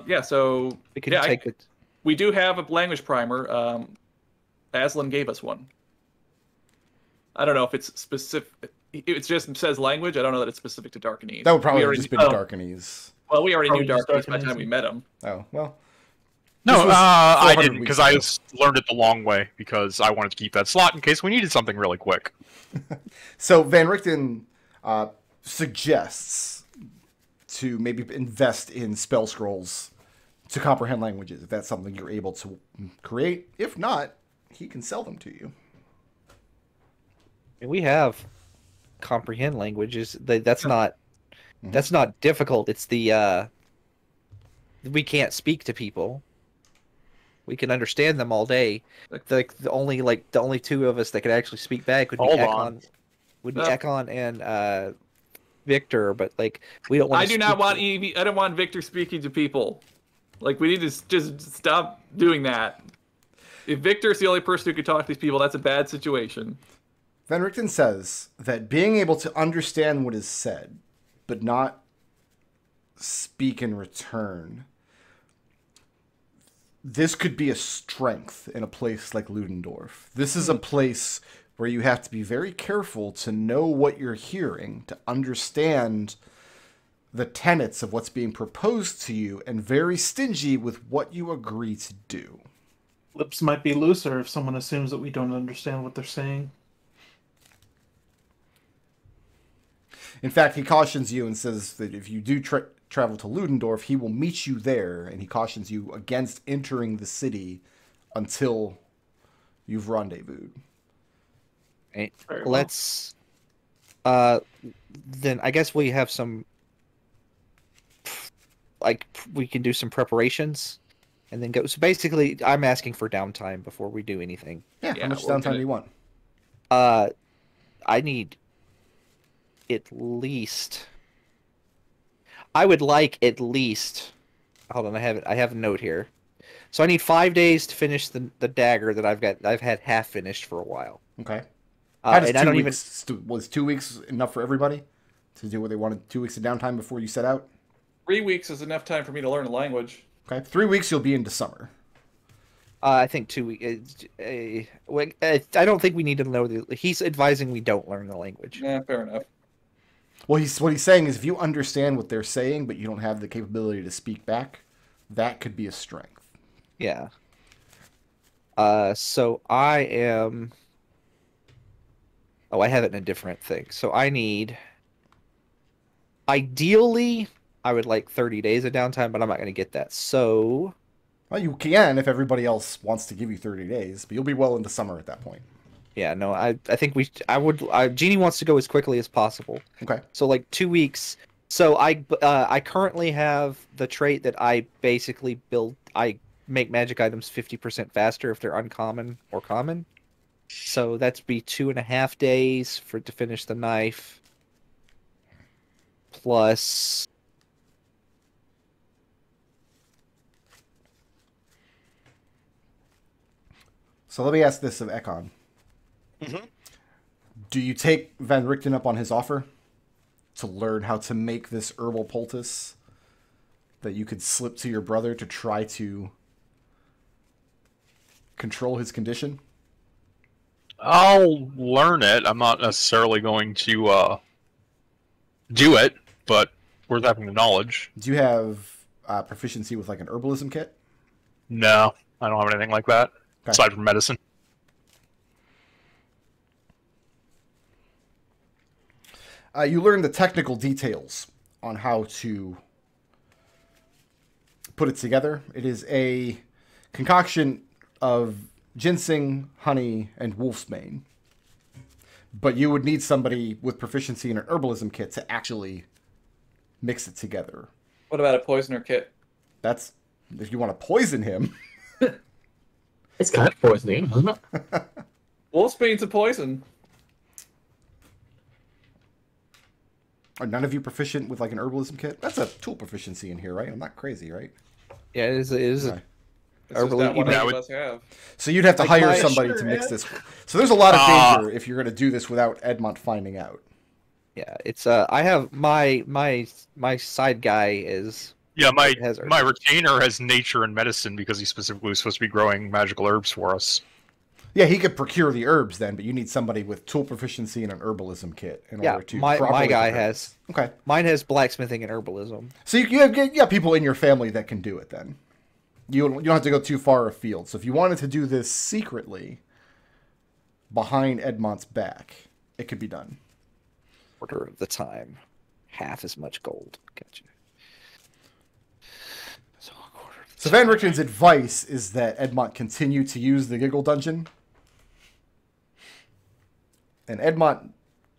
S4: Yeah. So
S3: We can
S4: yeah,
S3: take it.
S4: we do have a language primer. Aslan gave us one. I don't know if it's specific. It just says language. I don't know that it's specific to Darkanese.
S1: That would probably
S4: We
S1: have
S4: already-
S1: just been Darkanese.
S4: Well, we already knew
S2: Probably just
S4: Darkanese by the time
S2: Darkanese.
S4: we met him.
S1: Oh, well.
S5: No,
S1: This was
S5: I
S1: 400
S5: didn't,
S1: weeks
S5: because I
S1: ago.
S5: just learned it the long way, because I wanted to keep that slot in case we needed something really quick.
S1: So Van Richten suggests to maybe invest in spell scrolls to comprehend languages, if that's something you're able to create. If not, he can sell them to you.
S3: We have comprehend languages. That's not difficult. It's the we can't speak to people. We can understand them all day. The only 2 of us that could actually speak back would be
S5: Hold
S3: Ekon.
S5: on.
S3: Ekon and Victor, but like we don't want.
S4: I do not want Evie. I don't want Victor speaking to people. Like, we need to just stop doing that. If Victor's the only person who can talk to these people, that's a bad situation.
S1: Van Richten says that being able to understand what is said, but not speak in return, this could be a strength in a place like Ludendorff. This is a place where you have to be very careful to know what you're hearing, to understand the tenets of what's being proposed to you, and very stingy with what you agree to do.
S2: Lips might be looser if someone assumes that we don't understand what they're saying.
S1: In fact, he cautions you and says that if you do travel to Ludendorff, he will meet you there, and he cautions you against entering the city until you've rendezvoused.
S3: Right.
S2: Very well.
S3: Let's. Then I guess we have some. Like, we can do some preparations, and then go. So basically, I'm asking for downtime before we do anything.
S1: Yeah,
S4: Yeah,
S1: how much
S4: we're
S1: downtime
S4: gonna-
S1: do you want?
S3: I need at least. I would like at least. Hold on, I have a note here. So I need 5 days to finish the dagger that I've had half finished for a while.
S1: Okay. How does
S3: and I don't even.
S1: was 2 weeks enough for everybody to do what they wanted? 2 weeks of downtime before you set out.
S4: 3 weeks is enough time for me to learn the language.
S1: Okay, 3 weeks you'll be into summer.
S3: I think 2 weeks. I don't think we need to know. He's advising we don't learn the language.
S4: Yeah, fair enough.
S1: Well, what he's saying is if you understand what they're saying, but you don't have the capability to speak back, that could be a strength.
S3: Yeah. So I am. Oh, I have it in a different thing. So I need. Ideally, I would like 30 days of downtime, but I'm not going to get that. So.
S1: Well, you can if everybody else wants to give you 30 days, but you'll be well into summer at that point.
S3: Yeah, no, I think Jeannie wants to go as quickly as possible.
S1: Okay.
S3: So like 2 weeks. So I currently have the trait that I basically build. I make magic items 50% faster if they're uncommon or common. So that's be 2.5 days to finish the knife. Plus.
S1: So let me ask this of Ekon.
S3: Mm-hmm.
S1: Do you take Van Richten up on his offer to learn how to make this herbal poultice that you could slip to your brother to try to control his condition?
S5: I'll learn it. I'm not necessarily going to do it, but worth having the knowledge.
S1: Do you have proficiency with like an herbalism kit?
S5: No, I don't have anything like that,
S1: Okay.
S5: aside from medicine.
S1: You learn the technical details on how to put it together. It is a concoction of ginseng, honey, and wolf's mane. But you would need somebody with proficiency in an herbalism kit to actually mix it together.
S4: What about a poisoner kit?
S1: That's if you want to poison him.
S6: It's kind of poisoning, isn't it?
S4: Wolfsbane's a poison.
S1: Are none of you proficient with like an herbalism kit? That's a tool proficiency in here, right? I'm not crazy, right?
S3: Yeah, it is.
S1: Okay.
S4: It's just not one
S5: Yeah,
S4: of us have.
S1: So you'd have to
S3: Like
S1: hire
S3: my-
S1: somebody
S3: sure,
S1: to mix
S3: yeah.
S1: this. So there's a lot of danger if you're going to do this without Edmont finding out.
S3: Yeah, it's I have my side guy is
S5: Yeah, my
S3: has
S5: my retainer has nature and medicine because he specifically was supposed to be growing magical herbs for us.
S1: Yeah, he could procure the herbs then, but you need somebody with tool proficiency and an herbalism kit in
S3: Yeah,
S1: order to.
S3: my
S1: properly
S3: guy
S1: prepare
S3: has.
S1: this. Okay,
S3: Mine has blacksmithing and herbalism.
S1: so you have people in your family that can do it. Then you don't have to go too far afield. So if you wanted to do this secretly behind Edmont's back, it could be done.
S3: Quarter of the time, half as much gold. Gotcha. So a quarter of the
S1: So Van Richten's advice is that Edmont continue to use the Giggle Dungeon. And Edmont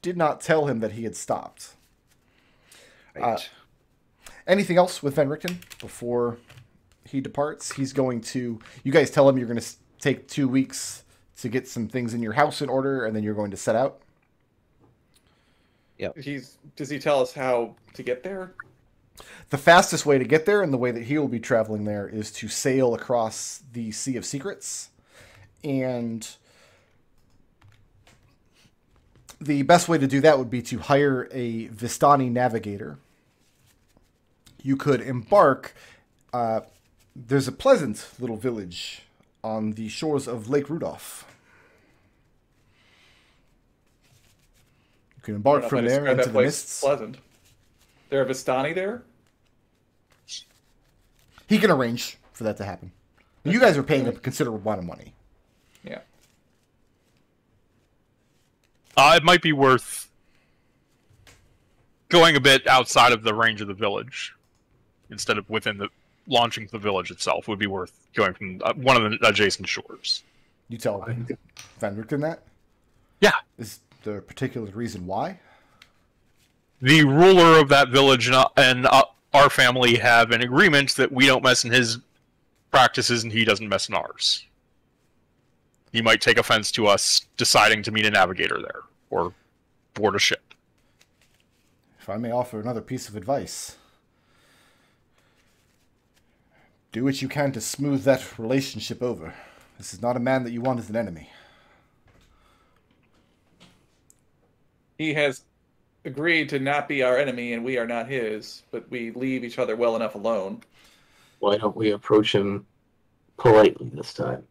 S1: did not tell him that he had stopped.
S3: Right.
S1: Anything else with Van Richten before he departs? He's going to... You guys tell him you're going to take 2 weeks to get some things in your house in order, and then you're going to set out?
S4: Does he tell us how to get there?
S1: The fastest way to get there, and the way that he will be traveling there, is to sail across the Sea of Secrets. And the best way to do that would be to hire a Vistani navigator. You could embark. There's a pleasant little village on the shores of Lake Rudolph. You can embark from there into the mists.
S4: Pleasant. There a Vistani there?
S1: He can arrange for that to happen. You guys are paying a considerable amount of money.
S4: Yeah.
S5: It might be worth going a bit outside of the range of the village instead of within the launching the village itself. Would be worth going from one of the adjacent shores.
S1: You tell Van Richten that?
S5: Yeah.
S1: Is there a particular reason why?
S5: The ruler of that village and our family have an agreement that we don't mess in his practices and he doesn't mess in ours. He might take offense to us deciding to meet a navigator there or board a ship.
S1: If I may offer another piece of advice, do what you can to smooth that relationship over. This is not a man that you want as an enemy.
S4: He has agreed to not be our enemy, and we are not his, but we leave each other well enough alone.
S6: Why don't we approach him politely this time?